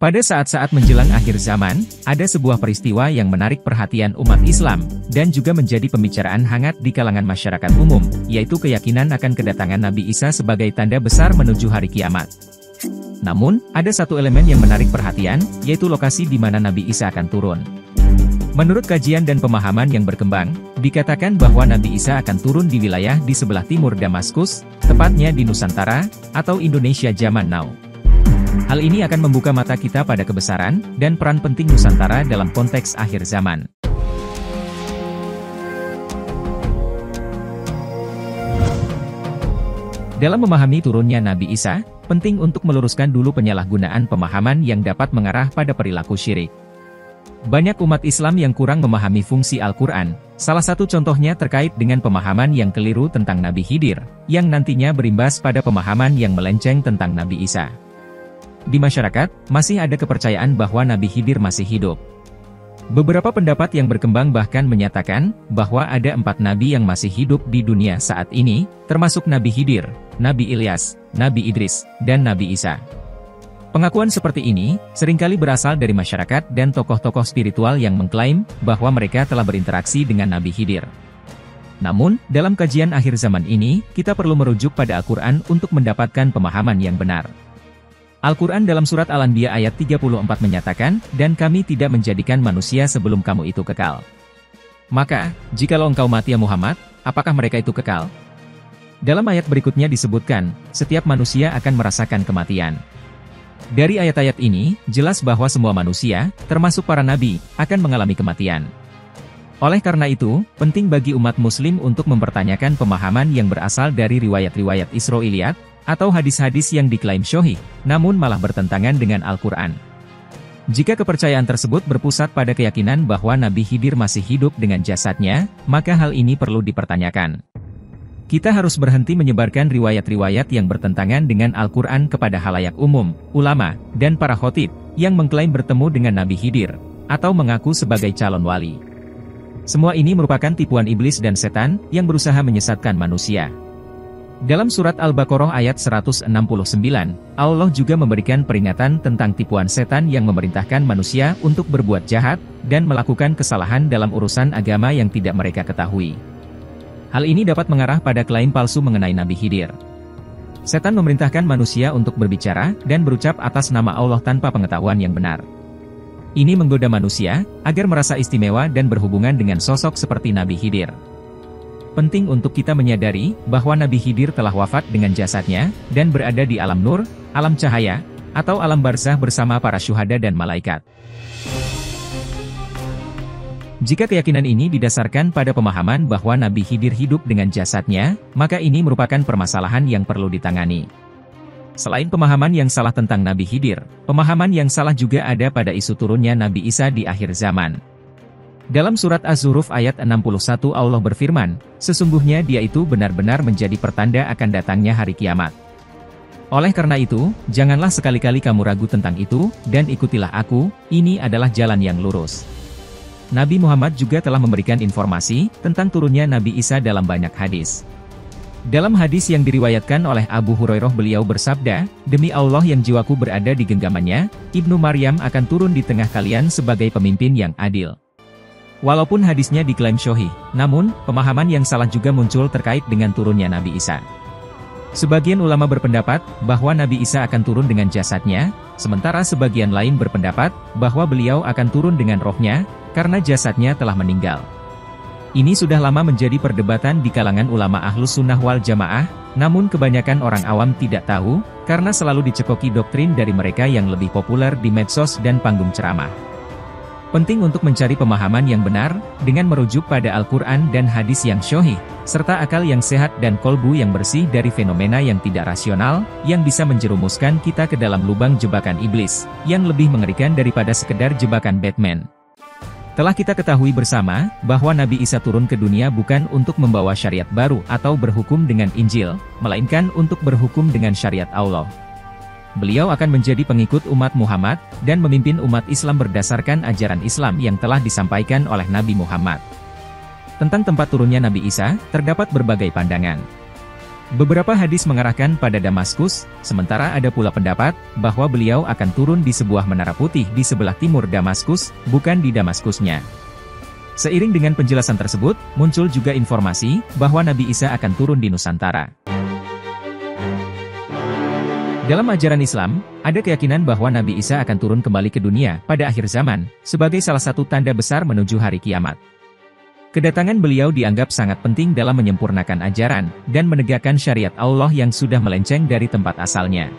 Pada saat-saat menjelang akhir zaman, ada sebuah peristiwa yang menarik perhatian umat Islam, dan juga menjadi pembicaraan hangat di kalangan masyarakat umum, yaitu keyakinan akan kedatangan Nabi Isa sebagai tanda besar menuju hari kiamat. Namun, ada satu elemen yang menarik perhatian, yaitu lokasi di mana Nabi Isa akan turun. Menurut kajian dan pemahaman yang berkembang, dikatakan bahwa Nabi Isa akan turun di wilayah di sebelah timur Damaskus, tepatnya di Nusantara, atau Indonesia zaman now. Hal ini akan membuka mata kita pada kebesaran dan peran penting Nusantara dalam konteks akhir zaman. Dalam memahami turunnya Nabi Isa, penting untuk meluruskan dulu penyalahgunaan pemahaman yang dapat mengarah pada perilaku syirik. Banyak umat Islam yang kurang memahami fungsi Al-Quran, salah satu contohnya terkait dengan pemahaman yang keliru tentang Nabi Khidir, yang nantinya berimbas pada pemahaman yang melenceng tentang Nabi Isa. Di masyarakat, masih ada kepercayaan bahwa Nabi Khidir masih hidup. Beberapa pendapat yang berkembang bahkan menyatakan bahwa ada 4 nabi yang masih hidup di dunia saat ini, termasuk Nabi Khidir, Nabi Ilyas, Nabi Idris, dan Nabi Isa. Pengakuan seperti ini seringkali berasal dari masyarakat dan tokoh-tokoh spiritual yang mengklaim bahwa mereka telah berinteraksi dengan Nabi Khidir. Namun, dalam kajian akhir zaman ini, kita perlu merujuk pada Al-Quran untuk mendapatkan pemahaman yang benar. Al-Quran dalam surat Al-Anbiya ayat 34 menyatakan, "Dan kami tidak menjadikan manusia sebelum kamu itu kekal." Maka, jikalau engkau mati ya Muhammad, apakah mereka itu kekal? Dalam ayat berikutnya disebutkan, setiap manusia akan merasakan kematian. Dari ayat-ayat ini, jelas bahwa semua manusia, termasuk para nabi, akan mengalami kematian. Oleh karena itu, penting bagi umat muslim untuk mempertanyakan pemahaman yang berasal dari riwayat-riwayat Israiliyat, atau hadis-hadis yang diklaim syahih, namun malah bertentangan dengan Al-Quran. Jika kepercayaan tersebut berpusat pada keyakinan bahwa Nabi Khidir masih hidup dengan jasadnya, maka hal ini perlu dipertanyakan. Kita harus berhenti menyebarkan riwayat-riwayat yang bertentangan dengan Al-Quran kepada halayak umum, ulama, dan para khotib, yang mengklaim bertemu dengan Nabi Khidir, atau mengaku sebagai calon wali. Semua ini merupakan tipuan iblis dan setan, yang berusaha menyesatkan manusia. Dalam surat Al-Baqarah ayat 169, Allah juga memberikan peringatan tentang tipuan setan yang memerintahkan manusia untuk berbuat jahat, dan melakukan kesalahan dalam urusan agama yang tidak mereka ketahui. Hal ini dapat mengarah pada klaim palsu mengenai Nabi Khidir. Setan memerintahkan manusia untuk berbicara, dan berucap atas nama Allah tanpa pengetahuan yang benar. Ini menggoda manusia, agar merasa istimewa dan berhubungan dengan sosok seperti Nabi Khidir. Penting untuk kita menyadari bahwa Nabi Khidir telah wafat dengan jasadnya, dan berada di alam nur, alam cahaya, atau alam barzah bersama para syuhada dan malaikat. Jika keyakinan ini didasarkan pada pemahaman bahwa Nabi Khidir hidup dengan jasadnya, maka ini merupakan permasalahan yang perlu ditangani. Selain pemahaman yang salah tentang Nabi Khidir, pemahaman yang salah juga ada pada isu turunnya Nabi Isa di akhir zaman. Dalam surat Az-Zukhruf ayat 61 Allah berfirman, "Sesungguhnya dia itu benar-benar menjadi pertanda akan datangnya hari kiamat. Oleh karena itu, janganlah sekali-kali kamu ragu tentang itu, dan ikutilah aku, ini adalah jalan yang lurus." Nabi Muhammad juga telah memberikan informasi tentang turunnya Nabi Isa dalam banyak hadis. Dalam hadis yang diriwayatkan oleh Abu Hurairah beliau bersabda, "Demi Allah yang jiwaku berada di genggamannya, Ibnu Maryam akan turun di tengah kalian sebagai pemimpin yang adil." Walaupun hadisnya diklaim syahih, namun, pemahaman yang salah juga muncul terkait dengan turunnya Nabi Isa. Sebagian ulama berpendapat bahwa Nabi Isa akan turun dengan jasadnya, sementara sebagian lain berpendapat bahwa beliau akan turun dengan rohnya, karena jasadnya telah meninggal. Ini sudah lama menjadi perdebatan di kalangan ulama Ahlus Sunnah wal Jamaah, namun kebanyakan orang awam tidak tahu, karena selalu dicekoki doktrin dari mereka yang lebih populer di medsos dan panggung ceramah. Penting untuk mencari pemahaman yang benar, dengan merujuk pada Al-Quran dan hadis yang syahih, serta akal yang sehat dan kolbu yang bersih dari fenomena yang tidak rasional, yang bisa menjerumuskan kita ke dalam lubang jebakan iblis, yang lebih mengerikan daripada sekedar jebakan Batman. Telah kita ketahui bersama, bahwa Nabi Isa turun ke dunia bukan untuk membawa syariat baru atau berhukum dengan Injil, melainkan untuk berhukum dengan syariat Allah. Beliau akan menjadi pengikut umat Muhammad, dan memimpin umat Islam berdasarkan ajaran Islam yang telah disampaikan oleh Nabi Muhammad. Tentang tempat turunnya Nabi Isa, terdapat berbagai pandangan. Beberapa hadis mengarahkan pada Damaskus, sementara ada pula pendapat bahwa beliau akan turun di sebuah menara putih di sebelah timur Damaskus, bukan di Damaskusnya. Seiring dengan penjelasan tersebut, muncul juga informasi bahwa Nabi Isa akan turun di Nusantara. Dalam ajaran Islam, ada keyakinan bahwa Nabi Isa akan turun kembali ke dunia pada akhir zaman, sebagai salah satu tanda besar menuju hari kiamat. Kedatangan beliau dianggap sangat penting dalam menyempurnakan ajaran, dan menegakkan syariat Allah yang sudah melenceng dari tempat asalnya.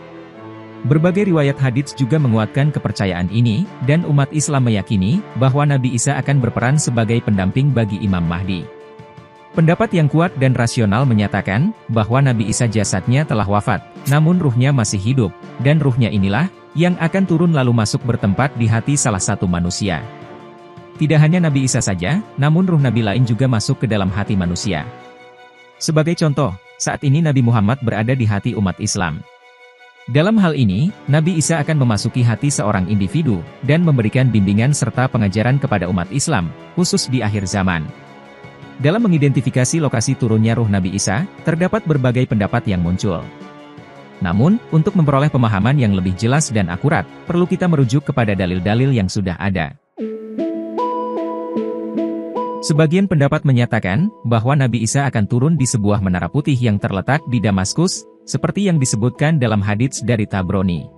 Berbagai riwayat hadits juga menguatkan kepercayaan ini, dan umat Islam meyakini bahwa Nabi Isa akan berperan sebagai pendamping bagi Imam Mahdi. Pendapat yang kuat dan rasional menyatakan bahwa Nabi Isa jasadnya telah wafat, namun ruhnya masih hidup, dan ruhnya inilah yang akan turun lalu masuk bertempat di hati salah satu manusia. Tidak hanya Nabi Isa saja, namun ruh Nabi lain juga masuk ke dalam hati manusia. Sebagai contoh, saat ini Nabi Muhammad berada di hati umat Islam. Dalam hal ini, Nabi Isa akan memasuki hati seorang individu, dan memberikan bimbingan serta pengajaran kepada umat Islam, khusus di akhir zaman. Dalam mengidentifikasi lokasi turunnya ruh Nabi Isa, terdapat berbagai pendapat yang muncul. Namun, untuk memperoleh pemahaman yang lebih jelas dan akurat, perlu kita merujuk kepada dalil-dalil yang sudah ada. Sebagian pendapat menyatakan bahwa Nabi Isa akan turun di sebuah menara putih yang terletak di Damaskus, seperti yang disebutkan dalam hadits dari Tabrani.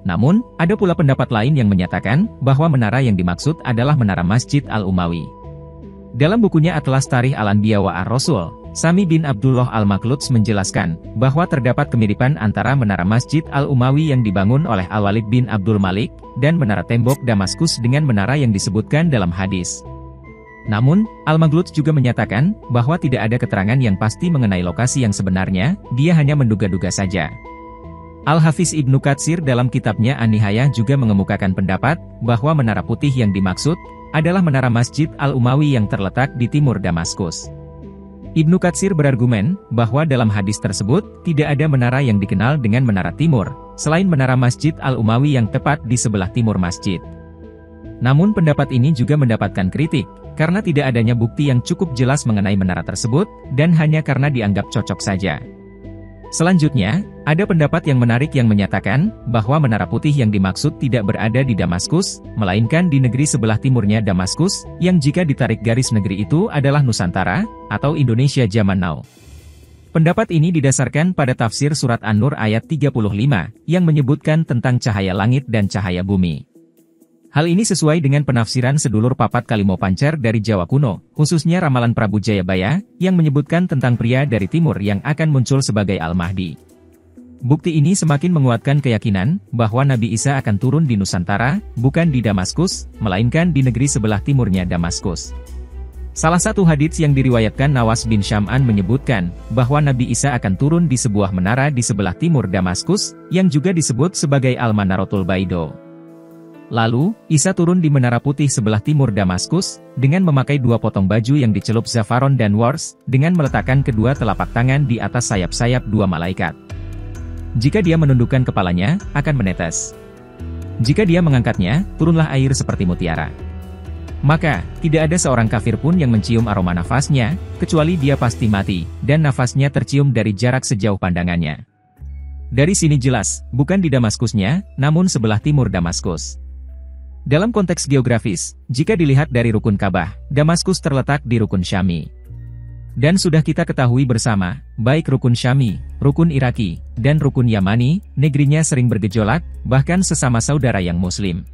Namun, ada pula pendapat lain yang menyatakan bahwa menara yang dimaksud adalah menara Masjid Al-Umawi. Dalam bukunya Atlas Tarikh Al-Anbiya wa Ar-Rasul, Sami bin Abdullah Al-Makhluts menjelaskan bahwa terdapat kemiripan antara menara Masjid Al-Umawi yang dibangun oleh Al-Walid bin Abdul Malik, dan menara tembok Damaskus dengan menara yang disebutkan dalam hadis. Namun, Al-Makhluts juga menyatakan bahwa tidak ada keterangan yang pasti mengenai lokasi yang sebenarnya, dia hanya menduga-duga saja. Al-Hafiz Ibnu Katsir dalam kitabnya An-Nihayah juga mengemukakan pendapat bahwa menara putih yang dimaksud adalah menara Masjid Al-Umawi yang terletak di timur Damaskus. Ibnu Katsir berargumen bahwa dalam hadis tersebut tidak ada menara yang dikenal dengan menara timur, selain menara Masjid Al-Umawi yang tepat di sebelah timur masjid. Namun pendapat ini juga mendapatkan kritik, karena tidak adanya bukti yang cukup jelas mengenai menara tersebut, dan hanya karena dianggap cocok saja. Selanjutnya, ada pendapat yang menarik yang menyatakan bahwa menara putih yang dimaksud tidak berada di Damaskus, melainkan di negeri sebelah timurnya Damaskus, yang jika ditarik garis negeri itu adalah Nusantara, atau Indonesia zaman now. Pendapat ini didasarkan pada tafsir surat An-Nur ayat 35, yang menyebutkan tentang cahaya langit dan cahaya bumi. Hal ini sesuai dengan penafsiran sedulur papat Kalimo Pancer dari Jawa kuno, khususnya ramalan Prabu Jayabaya, yang menyebutkan tentang pria dari timur yang akan muncul sebagai Al-Mahdi. Bukti ini semakin menguatkan keyakinan bahwa Nabi Isa akan turun di Nusantara, bukan di Damaskus, melainkan di negeri sebelah timurnya Damaskus. Salah satu hadits yang diriwayatkan Nawas bin Syam'an menyebutkan bahwa Nabi Isa akan turun di sebuah menara di sebelah timur Damaskus, yang juga disebut sebagai Al-Manaratul Baido. Lalu, Isa turun di menara putih sebelah timur Damaskus, dengan memakai dua potong baju yang dicelup zafaron dan wars, dengan meletakkan kedua telapak tangan di atas sayap-sayap dua malaikat. Jika dia menundukkan kepalanya, akan menetes. Jika dia mengangkatnya, turunlah air seperti mutiara. Maka, tidak ada seorang kafir pun yang mencium aroma nafasnya, kecuali dia pasti mati, dan nafasnya tercium dari jarak sejauh pandangannya. Dari sini jelas, bukan di Damaskusnya, namun sebelah timur Damaskus. Dalam konteks geografis, jika dilihat dari rukun Ka'bah, Damaskus terletak di rukun Syami. Dan sudah kita ketahui bersama, baik rukun Syami, rukun Iraki, dan rukun Yamani, negerinya sering bergejolak, bahkan sesama saudara yang Muslim.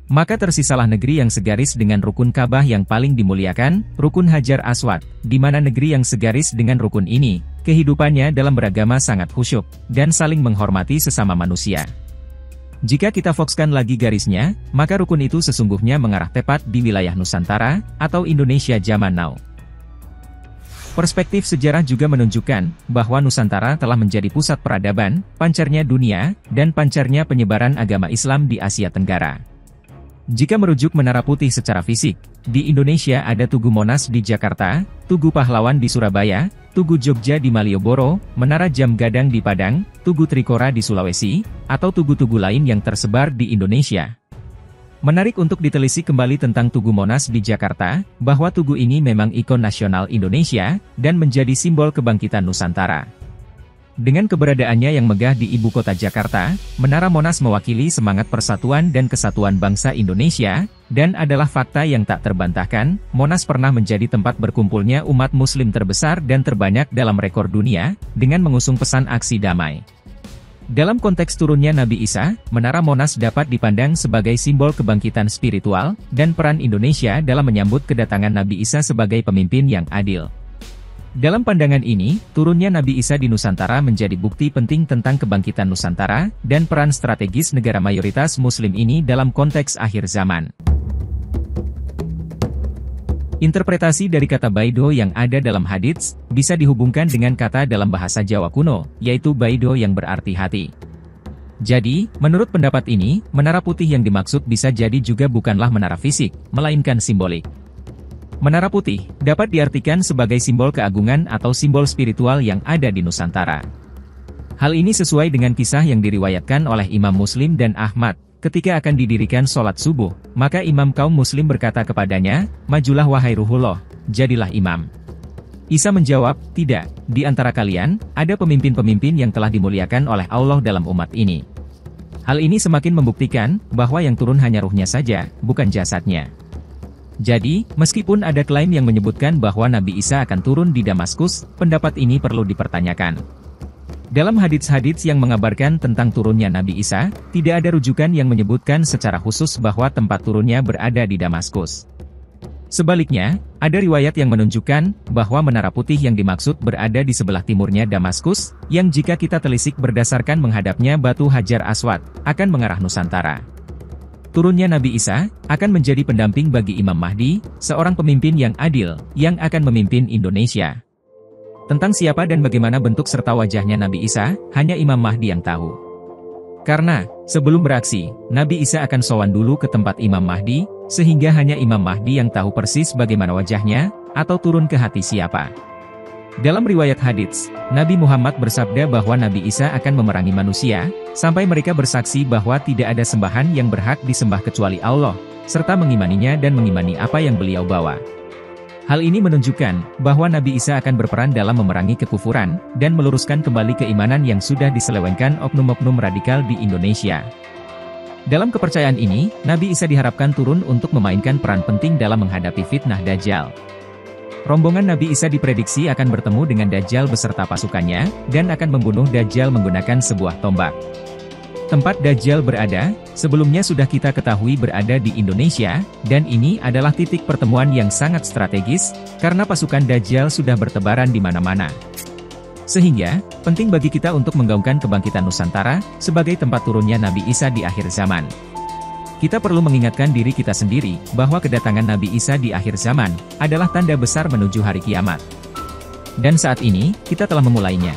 Maka tersisalah negeri yang segaris dengan rukun Ka'bah yang paling dimuliakan, rukun Hajar Aswad, di mana negeri yang segaris dengan rukun ini, kehidupannya dalam beragama sangat khusyuk, dan saling menghormati sesama manusia. Jika kita fokuskan lagi garisnya, maka rukun itu sesungguhnya mengarah tepat di wilayah Nusantara, atau Indonesia zaman now. Perspektif sejarah juga menunjukkan bahwa Nusantara telah menjadi pusat peradaban, pancarnya dunia, dan pancarnya penyebaran agama Islam di Asia Tenggara. Jika merujuk Menara Putih secara fisik, di Indonesia ada Tugu Monas di Jakarta, Tugu Pahlawan di Surabaya, Tugu Jogja di Malioboro, Menara Jam Gadang di Padang, Tugu Trikora di Sulawesi, atau tugu-tugu lain yang tersebar di Indonesia. Menarik untuk ditelisik kembali tentang Tugu Monas di Jakarta, bahwa tugu ini memang ikon nasional Indonesia, dan menjadi simbol kebangkitan Nusantara. Dengan keberadaannya yang megah di ibu kota Jakarta, Menara Monas mewakili semangat persatuan dan kesatuan bangsa Indonesia, dan adalah fakta yang tak terbantahkan, Monas pernah menjadi tempat berkumpulnya umat muslim terbesar dan terbanyak dalam rekor dunia, dengan mengusung pesan aksi damai. Dalam konteks turunnya Nabi Isa, Menara Monas dapat dipandang sebagai simbol kebangkitan spiritual, dan peran Indonesia dalam menyambut kedatangan Nabi Isa sebagai pemimpin yang adil. Dalam pandangan ini, turunnya Nabi Isa di Nusantara menjadi bukti penting tentang kebangkitan Nusantara, dan peran strategis negara mayoritas muslim ini dalam konteks akhir zaman. Interpretasi dari kata baido yang ada dalam hadits, bisa dihubungkan dengan kata dalam bahasa Jawa kuno, yaitu baido yang berarti hati. Jadi, menurut pendapat ini, menara putih yang dimaksud bisa jadi juga bukanlah menara fisik, melainkan simbolik. Menara putih dapat diartikan sebagai simbol keagungan atau simbol spiritual yang ada di Nusantara. Hal ini sesuai dengan kisah yang diriwayatkan oleh Imam Muslim dan Ahmad. Ketika akan didirikan sholat subuh, maka imam kaum muslim berkata kepadanya, "Majulah wahai Ruhullah, jadilah imam." Isa menjawab, "Tidak, di antara kalian, ada pemimpin-pemimpin yang telah dimuliakan oleh Allah dalam umat ini." Hal ini semakin membuktikan bahwa yang turun hanya ruhnya saja, bukan jasadnya. Jadi, meskipun ada klaim yang menyebutkan bahwa Nabi Isa akan turun di Damaskus, pendapat ini perlu dipertanyakan. Dalam hadits-hadits yang mengabarkan tentang turunnya Nabi Isa, tidak ada rujukan yang menyebutkan secara khusus bahwa tempat turunnya berada di Damaskus. Sebaliknya, ada riwayat yang menunjukkan bahwa Menara Putih yang dimaksud berada di sebelah timurnya Damaskus, yang jika kita telisik berdasarkan menghadapnya batu Hajar Aswad, akan mengarah Nusantara. Turunnya Nabi Isa akan menjadi pendamping bagi Imam Mahdi, seorang pemimpin yang adil, yang akan memimpin Indonesia. Tentang siapa dan bagaimana bentuk serta wajahnya Nabi Isa, hanya Imam Mahdi yang tahu. Karena, sebelum beraksi, Nabi Isa akan sowan dulu ke tempat Imam Mahdi, sehingga hanya Imam Mahdi yang tahu persis bagaimana wajahnya, atau turun ke hati siapa. Dalam riwayat hadits, Nabi Muhammad bersabda bahwa Nabi Isa akan memerangi manusia, sampai mereka bersaksi bahwa tidak ada sembahan yang berhak disembah kecuali Allah, serta mengimaninya dan mengimani apa yang beliau bawa. Hal ini menunjukkan bahwa Nabi Isa akan berperan dalam memerangi kekufuran, dan meluruskan kembali keimanan yang sudah diselewengkan oknum-oknum radikal di Indonesia. Dalam kepercayaan ini, Nabi Isa diharapkan turun untuk memainkan peran penting dalam menghadapi fitnah Dajjal. Rombongan Nabi Isa diprediksi akan bertemu dengan Dajjal beserta pasukannya, dan akan membunuh Dajjal menggunakan sebuah tombak. Tempat Dajjal berada, sebelumnya sudah kita ketahui berada di Indonesia, dan ini adalah titik pertemuan yang sangat strategis, karena pasukan Dajjal sudah bertebaran di mana-mana. Sehingga, penting bagi kita untuk menggaungkan kebangkitan Nusantara, sebagai tempat turunnya Nabi Isa di akhir zaman. Kita perlu mengingatkan diri kita sendiri, bahwa kedatangan Nabi Isa di akhir zaman, adalah tanda besar menuju hari kiamat. Dan saat ini, kita telah memulainya.